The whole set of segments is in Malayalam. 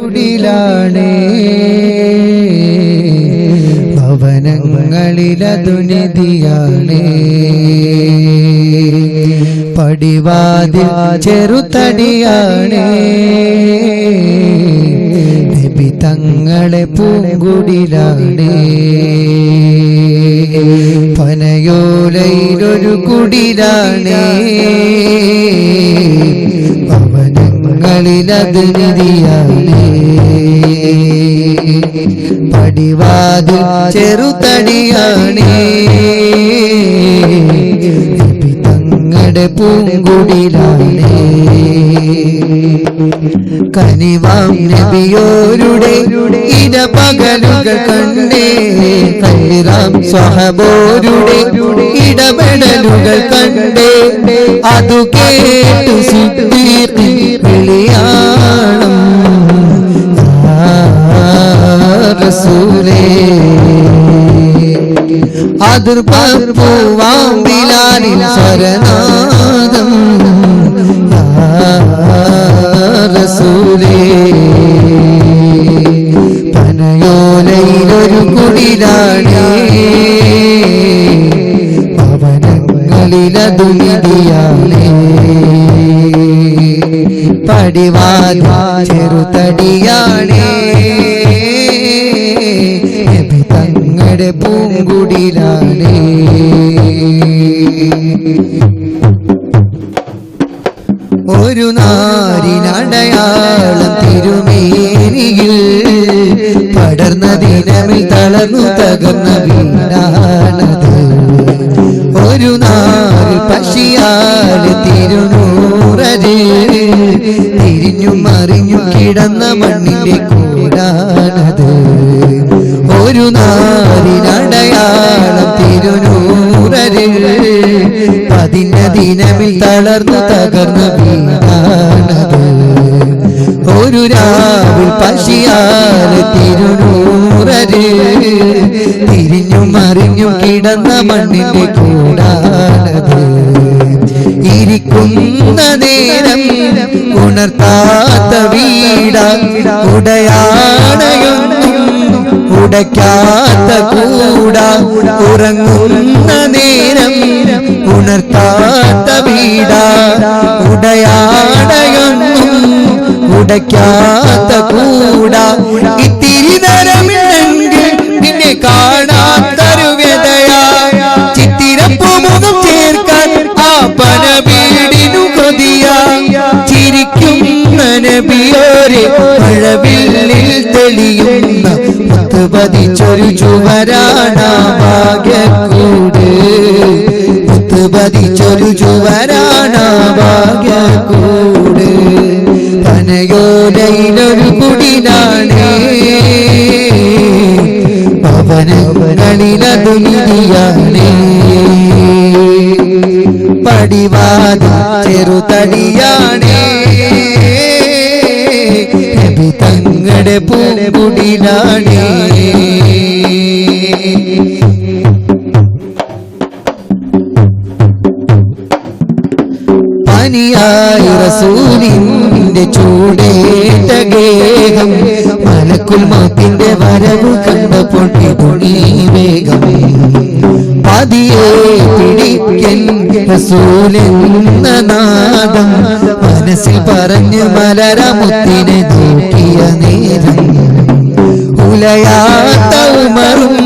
കുടിലാണേ ഭവനങ്ങളിലതു നിധിയാണേ പടിവാതിൽ ചെറുതടിയാണേ നബി തങ്ങളെ പൂങ്കുടിലാണേ പനയോലയിലൊരു കുടിലാണേ ഭവനങ്ങളിലത് നിധിയാണേ പടിവാതിൽ ചെറുതടിയാണേ നബി തങ്ങളുടെ പൂങ്കുടിലാണേ കനിവാം നബിയോരുടെ ഇടപകലുകൾ കണ്ടേ ഖൈറാം സ്വഹബോരുടെ ഇടപെടലുകൾ കണ്ടേ അതു കേട്ടു സിദ്ദീഖ് വിളിയാണം റസൂലേ അതിർപ്പൂവാം ബിലാലിൻ സ്വരനാദം റസൂലേ പനയോലയിലൊരു കുടിലാണേ ഭവനങ്ങളിലതു നിധിയാണേ പടിവാതിൽ ചെറുതടിയാണേ നബി തങ്ങളുടെ പൂങ്കുടിലാണേ ഒരു നാരിനടയാളം തിരുമേനിയിൽ പടർന്ന ദിനമിൽ തളർന്നു തകർന്ന വീടാണത് ഒരു നാല് പശിയാല് തിരുനൂറര് തിരിഞ്ഞു മറിഞ്ഞു കിടന്ന മണ്ണിന്റെ കൂടാണത് ഒരു നാരിനടയാളം തിരുനൂറര് പതിഞ്ഞ ദിനമിൽ തളർന്നു തകർന്ന വീടാണത് ഒരു രാവിൽ പശിയാല് തിരുനൂറര് തിരിഞ്ഞു മറിഞ്ഞു കിടന്ന മണ്ണിന്റെ കൂടാണത് ഇരിക്കുന്ന നേരം ഉണർത്താത്ത വീട ഉടയാണയൊന്നും ഉടയ്ക്കാത്ത കൂട ഉറങ്ങുന്ന നേരം ഉണർത്താത്ത വീട ഉടയാണയൊന്നും ഉടയ്ക്കാത്ത കൂട ഇത്തിരി നേരമില്ലെങ്കിൽ നിന്നെ കാണാത്തൊരു വ്യതയാ ചിത്തിരപ്പൂമുഖം ചേർക്കാൻ ആ പന വീടിനു കൊതിയാ ചിരിക്കുന്ന നബിയോരെ മഴവില്ലിൽ തെളിയുന്ന മുത്ത് പതിച്ചൊരു ചുവരാണ ഭാഗ്യക്കൂട് മുത്ത് പതിച്ചൊരു ചുവരാണ ഭാഗ്യക്കൂട് പനയോലയിലൊരു കുടിലാണേ ഭവനങ്ങളിലതു നിധിയാണേ പടിവാതിൽ ചെറുതടിയാണേ നബി തങ്ങളുടെ പൂങ്കുടിലാണേ പനിയായ റസൂലിന്റെ ചൂടേറ്റ ഗേഹം മലക്കുൽ മൗത്തിന്റെ വരവ് കണ്ടപ്പോൾ പിടുങ്ങി വേഗം പതിയെ പിടിക്കൻ റസൂലെന്ന നാദം മനസ്സിൽ പറഞ്ഞു മലരമുത്തിനെ നോക്കിയ നേരം ഉലയാത്ത ഉമറും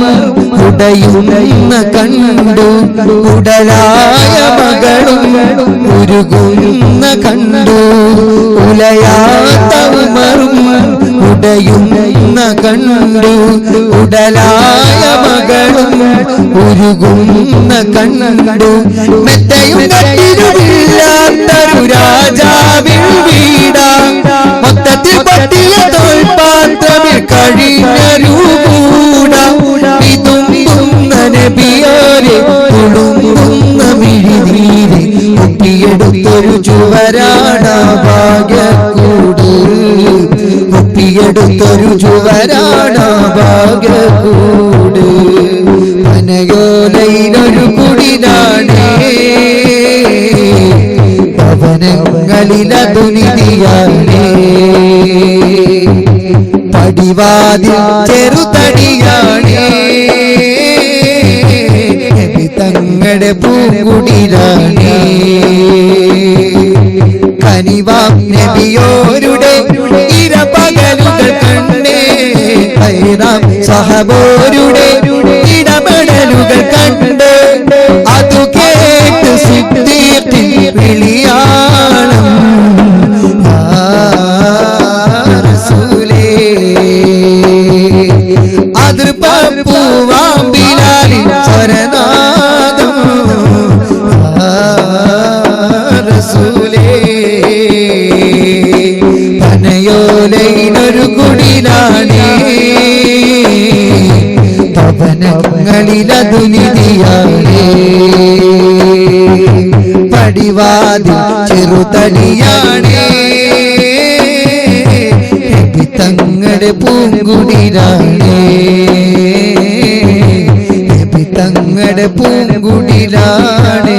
ഉടയുന്ന കണ്ടു ഉടലായ മകളും ഉരുകുന്ന കണ്ടു ഉലയാത്ത ഉമറും ഉടയുന്ന കണ്ടു ഉടലായ മകളും ഉരുകുന്ന കണ്ടു മെത്തയും കട്ടിലുമില്ലാത്തൊരു രാജാവിൻ വീടാ മൊത്തത്തിൽ പറ്റിയ തോൽപാത്രമിൽ കഴിഞ്ഞൊരു കൂട വിതുമ്പുന്ന നബിയോരെ തുളുമ്പുന്ന മിഴിനീരെ ഒപ്പിയെടുത്തൊരു ചുവരാണ ഭാഗ്യക്കൂട് ഒപ്പിയെടുത്തൊരു ചുവരാണ ഭാഗ്യക്കൂട് പനയോലയിലൊരു കുടിലാണേ ഭവനങ്ങളിലതു നിധിയാണേ പടിവാതിൽ ചെറുതടിയാണ് തങ്ങളുടെ പൂങ്കുടിലാണ് കനിവാം നബിയോരുടെ ഇരപകലുകൾ കണ്ടേ ഹൈറാം സഹബോരുടെ ഇടപെടലുകൾ കണ്ട് അതു കേട്ട് സിദ്ദീഖിൻ വിളിയാളം റസൂലേ അതിർപ്പൂവാം ബിലാലിൻ സ്വരനാദം റസൂലേ പനയോലയിലൊരു കുടിലാണ് പവനങ്ങളിലതു നിധിയാണ് പടിവാതിൽ ചെറുതടിയാണ് തങ്ങളുടെ പൂങ്കുടിലാണ് തങ്ങളുടെ പൂങ്കുടിലാണ്